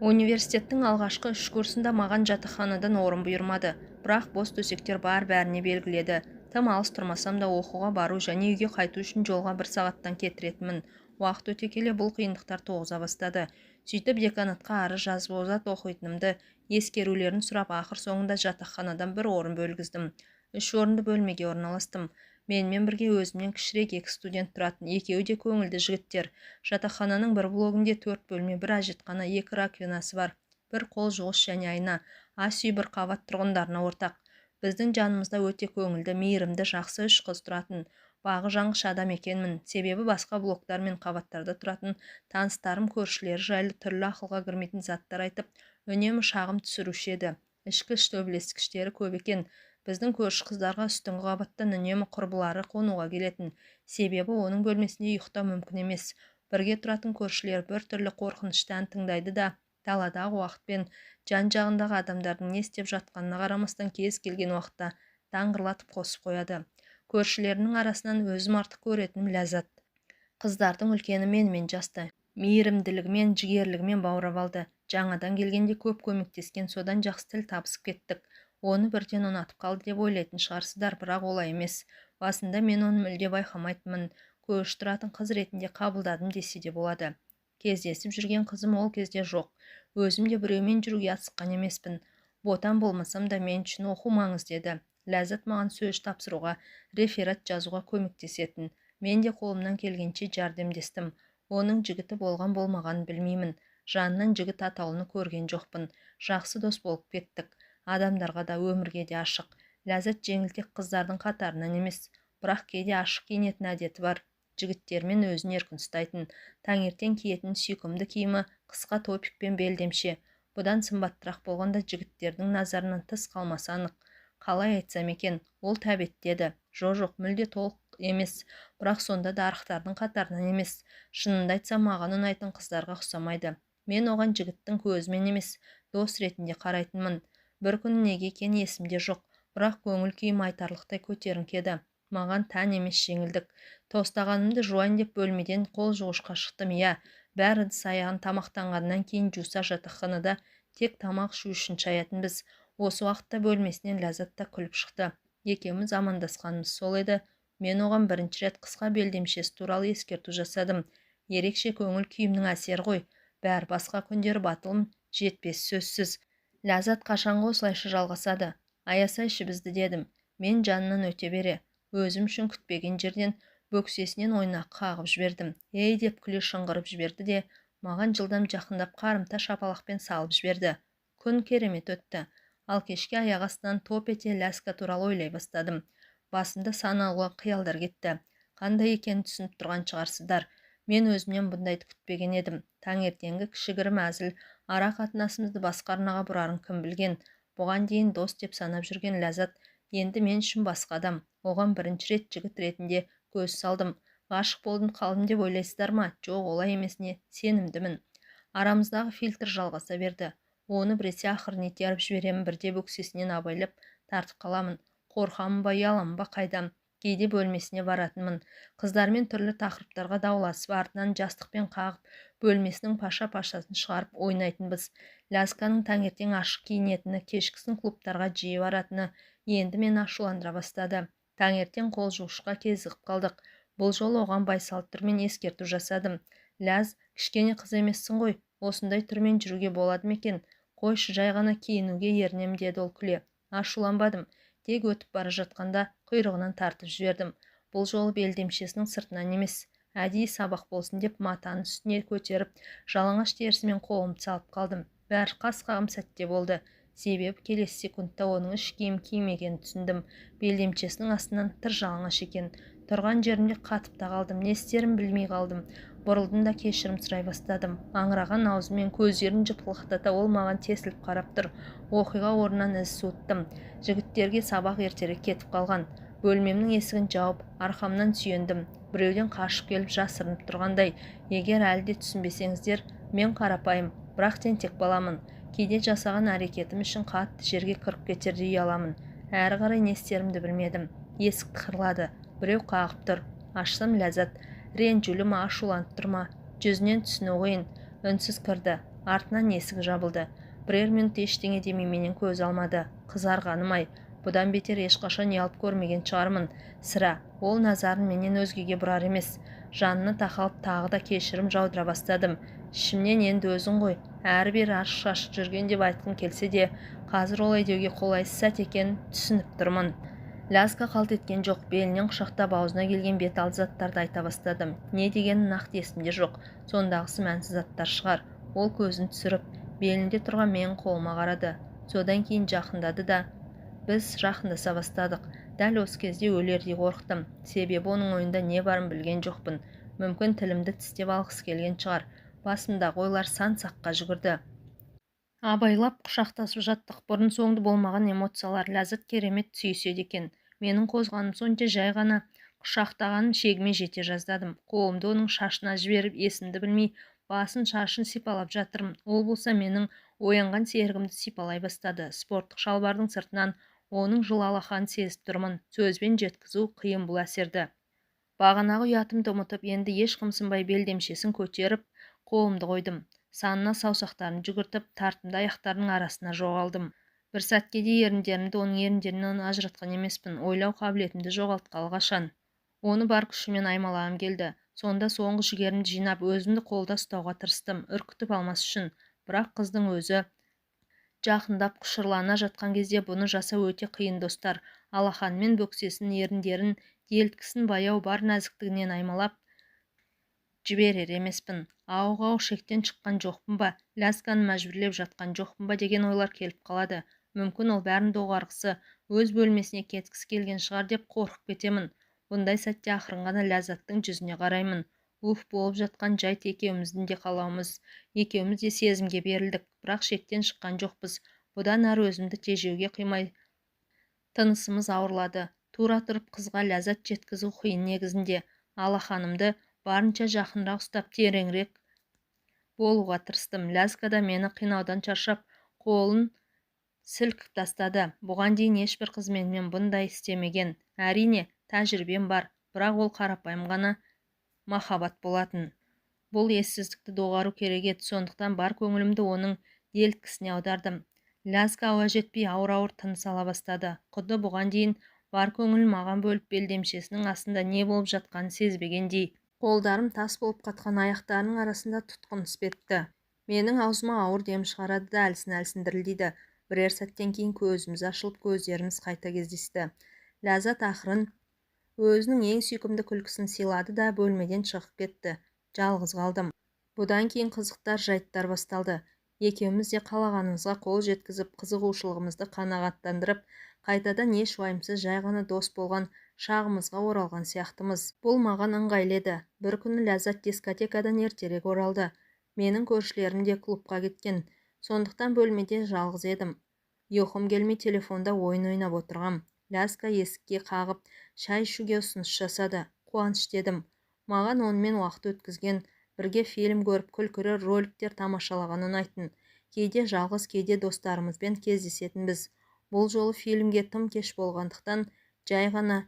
Университеттің алғашқы 3 курсында маған жатақханадан орын бұйырмады, бірақ бос төсектер бар бәріне белгіледі. Тым алыс тұрмасам да оқуға бару және үйге қайту үшін жолға 1 сағаттан кетіретінмін. Уақыт өте келе бұл қиындықтар туғыза бастады. Сөйтіп деканатқа арыз жазып озат оқитынымды ескерулерін сұрап, ақыр соңында жатақханадан 1 орын бөлгіздім. 3 орынды бөлмеге орналастым. Менімен бірге өзімнен кішірек 2 студент тұратын, екеуі де көңілді жігіттер. Жатақхананың бір блогінде 4 бөлме, 1 әжетхана, 2 раковинасы бар, 1 қол жуғыш және айна. Ас үй 1 қабат тұрғындарына ортақ. Біздің жанымызда өте көңілді, мейірімді, жақсы 3 қыз тұратын. Бағы жанғыш адам екенмін, себебі басқа блоктар мен қабаттарда тұратын таныстарым көршілері жайлы түрлі ақылға кірмейтін заттар айтып, үнемі шағым түсіруші еді. Ішкі төбелескіштері көп екен. Біздің көрші қыздарға үстіңгі қабаттан үнемі құрбылары қонуға келетін, себебі оның бөлмесінде ұйықтау мүмкін емес. Бірге тұратын көршілер бір түрлі қорқынышты ән тыңдайды да, даладағы уақытпен жан-жағындағы адамдардың не істеп жатқанына қарамастан кез келген уақытта даңғырлатып қосып қояды. Көршілерінің арасынан өзім артық көретінім ләззат. Қыздардың үлкені менімен жасты. Мейірімділігімен, жігерлігімен баурап алды. Жаңадан келгенде көп көмектескен, содан жақсы тіл табысып кеттік. Оны бірден ұнатып қалды деп ойлайтын шығарсыздар, бірақ олай емес. Басында мен оны мүлде байқамайтынмын. Көрші тұратын қыз ретінде қабылдадым десе де болады. Кездесіп жүрген қызым ол кезде жоқ. Өзім де біреумен жүруге асыққан емеспін. Ботан болмасам да мен үшін оқу маңызды еді. Ләззат маған сөз тапсыруға, реферат жазуға көмектесетін. Мен де қолымнан келгенше жәрдемдестім. Оның жігіті болған болмағанын білмеймін. Жанынан жігіт атаулыны көрген жоқпын. Жақсы дос болып кеттік. Адамдарға да өмірге де ашық. Ләззат жеңілтек қыздардың қатарынан емес, бірақ кейде ашық киінетін әдеті бар. Жігіттермен өзін еркін ұстайтын. Таңертең киетін сүйкімді киімі қысқа топик пен белдемше. Бұдан сымбаттырақ болғанда жігіттердің назарынан тыс қалмасы анық. Қалай айтсам екен, ол тәбеттеді. Жоқ, мүлде толық емес, бірақ сонда да арықтардың қатарынан емес. Шынымды айтсам, маған ұнайтын қыздарға ұқсамайды. Мен оған жігіттің көзімен емес, дос ретінде қарайтынмын. Бір күні неге екені есімде жоқ, бірақ көңіл күйім айтарлықтай көтеріңкі еді. Маған тән емес жеңілдік. Тостағанымды жуайын деп бөлмеден қол жуғышқа шықтым. Бәрі ыдыс-аяғын тамақтанғаннан кейін жуса жатақханада тек тамақ ішу үшін шаятынбыз. Осы уақытта бөлмесінен Ләззат та күліп шықты. Екеуміз амандасқанымыз сол еді. Мен оған бірінші рет қысқа белдемшесі туралы ескерту жасадым. Ерекше көңіл күйімнің әсері ғой. Бәрі басқа күндері батылым жетпес сөзсіз. Ләззат қашанғы осылайша жалғасады? Аясайшы бізді дедім. Мен жанынан өте бере. Өзім үшін күтпеген жерден бөксесінен ойнақ қағып жібердім. Ей деп күле шыңғырып жіберді де, маған жылдам жақындап қарымта шапалақпен салып жіберді. Күн керемет өтті. Ал кешке аяқ астынан топ ете Ляска туралы ойлай бастадым. Басымда сан алуан қиялдар кетті. Қандай екенін түсініп тұрған шығарсыздар. Мен өзімнен бұндайды күтпеген едім. Таңертеңгі кішігірім әзіл ара қатынасымызды басқа арнаға бұрарын кім білген. Бұған дейін дос деп санап жүрген Ләззат енді мен үшін басқа адам. Оған бірінші рет жігіт ретінде көз салдым. Ғашық болдым қалдым деп ойлайсыздар ма? Жоқ, олай емесіне сенімдімін. Арамыздағы фильтр жалғаса берді. Оны біресе ақырын итеріп жіберемін, бірде бөксесінен абайлап тартып қаламын. Қорқамын ба, ұяламын ба, қайдам. Кейде бөлмесіне баратынмын. Қыздармен түрлі тақырыптарға дауласып, артынан жастықпен қағып, бөлмесінің паша-пашасын шығарып ойнайтынбыз. Лязканың таңертең ашық киінетіні, кешкісін клубтарға жиі баратыны енді мен ашуландыра бастады. Таңертең қол жуғышқа кезігіп қалдық. Бұл жолы оған байсал түрмен ескерту жасадым. Ләз, кішкене қыз емессің ғой, осындай түрмен жүруге болады ма екен? Қойшы, жай ғана киінуге ерінем деді ол күле. Ашуланбадым. Тек өтіп бара жатқанда құйрығынан тартып жібердім. Бұл жолы белдемшесінің сыртынан емес, әдейі сабақ болсын деп матаны үстіне көтеріп, жалаңаш терісімен қолымды салып қалдым. Бәрі қас қағым сәтте болды. Себебі келесі секундта оның іш киім кимегенін түсіндім. Белдемшесінің астынан тыр жалаңаш екен. Тұрған жерімде қатып та қалдым. Не істерін білмей қалдым. Бұрылдым да кешірім сұрай бастадым. Аңыраған аузымен көздерін жыпылықтата ол маған тесіліп қарап тұр. Оқиға орнынан із суыттым. Жігіттерге сабақ ертерек кетіп қалған. Бөлмемнің есігін жауып, арқамнан сүйендім. Біреуден қашып келіп жасырынып тұрғандай. Егер әлі де түсінбесеңіздер, мен қарапайым, бірақ тентек баламын. Кейде жасаған әрекетім үшін қатты жерге кіріп кетерде ұяламын. Әрі қарай не істерімді білмедім. Есік тықырлады. Біреу қағып тұр. Ашсам Ләззат. Ренжулі ма, ашуланып тұр ма? Жүзінен түсіну қиын. Үнсіз кірді. Артынан есік жабылды. Бірер минут ештеңе демей менен көз алмады. Қызарғаным-ай, бұдан бетер ешқашан ұялып көрмеген шығармын. Сірә, ол назарын менен өзгеге бұрар емес. Жанына тақалып тағы да кешірім жаудыра бастадым. Ішімнен енді өзің ғой, әрі-бері ашық-шашық жүрген деп айтқым келсе де, қазір олай деуге қолайсыз сәт екенін түсініп тұрмын. Лязга қалт еткен жоқ, белінен құшақтап аузына келген бет-алды заттарды айта бастадым. Не дегені нақты есімде жоқ, сондағысы мәнсіз заттар шығар. Ол көзін түсіріп, белінде тұрған менің қолыма қарады. Содан кейін жақындады да біз жақындаса бастадық. Дәл осы кезде өлердей қорықтым. Себебі оның ойында не барын білген жоқпын. Мүмкін тілімді тістеп алғысы келген шығар. Басымдағы ойлар сан-саққа жүгірді. Абайлап құшақтасып жаттық. Бұрын соңды болмаған эмоциялар, ләззат керемет сүйіседі екен. Менің қозғаным сонша жай ғана құшақтағаным шегіме жете жаздадым. Қолымды оның шашына жіберіп, есімді білмей, басын шашын сипалап жатырмын. Ол болса менің оянған серігімді сипалай бастады. Спорттық шалбардың сыртынан оның жылы алақанын сезіп тұрмын. Сөзбен жеткізу қиын бұл әсерді. Бағанағы ұятымды ұмытып, енді еш қымсынбай белдемшесін көтеріп, қолымды қойдым. Санына саусақтарын жүгіртіп, тартымды аяқтарының арасына жоғалдым. Бір сәтке де еріндерімді оның еріндерінен ажыратқан емеспін. Ойлау қабілетімді жоғалтқалы қашан. Оны бар күшімен аймалағым келді. Сонда соңғы жігерімді жинап, өзімді қолда ұстауға тырыстым, үркітіп алмас үшін. Бірақ қыздың өзі жақындап құшырлана жатқан кезде бұны жасау өте қиын, достар. Алақанымен бөксесін, еріндерін, делткісін баяу бар нәзіктігінен аймалап жіберер емеспін. Ауық-ауық шектен шыққан жоқпын ба, Лязганы мәжбүрлеп жатқан жоқпын ба деген ойлар келіп қалады. Мүмкін ол бәрін доғарғысы, өз бөлмесіне кеткісі келген шығар деп қорқып кетемін. Бұндай сәтте ақырын ғана Ләззаттың жүзіне қараймын. Болып жатқан жайт екеуміздің де қалауымыз. Екеуміз де сезімге берілдік, бірақ шектен шыққан жоқпыз. Бұдан әрі өзімді тежеуге қимай, тынысымыз ауырлады. Тура тұрып қызға ләззат жеткізу қиын негізінде. Алақанымды барынша жақынырақ ұстап, тереңірек болуға тырыстым. Лязга да мені қинаудан шаршап, қолын сілкіп тастады. Бұған дейін ешбір қыз менімен бұндай істемеген. Әрине, тәжірибем бар, бірақ ол қарапайым ғана махаббат болатын. Бұл ессіздікті доғару керек еді, сондықтан бар көңілімді оның делткісіне аудардым. Лязга ауа жетпей ауыр-ауыр тыныс ала бастады. Құдды бұған дейін бар көңіл маған бөліп, белдемшесінің астында не болып жатқанын сезбегендей. Қолдарым тас болып қатқан аяқтарының арасында тұтқын іспетті. Менің аузыма ауыр дем шығарады да әлсін-әлсін дірілдейді. Бірер сәттен кейін көзіміз ашылып, көздеріміз қайта кездесті. Ләззат ақырын өзінің ең сүйкімді күлкісін сыйлады да бөлмеден шығып кетті. Жалғыз қалдым. Бұдан кейін қызықтар, жайттар басталды. Екеуміз де қалағанымызға қол жеткізіп, қызығушылығымызды қанағаттандырып, қайтадан еш уайымсыз жай ғана дос болған шағымызға оралған сияқтымыз. Бұл маған ыңғайлы еді. Бір күні Ләззат дискотекадан ертерек оралды. Менің көршілерім де клубқа кеткен. Сондықтан бөлмеде жалғыз едім. Ұйқым келмей телефонда ойын ойнап отырғам. Лязга есікке қағып, шай ішуге ұсыныс жасады. Қуаныш дедім. Маған онымен уақыт өткізген, бірге фильм көріп, күлкілі роликтер тамашалаған ұнайтын. Кейде жалғыз, кейде достарымызбен кездесетінбіз. Бұл жолы фильмге тым кеш болғандықтан жай ғана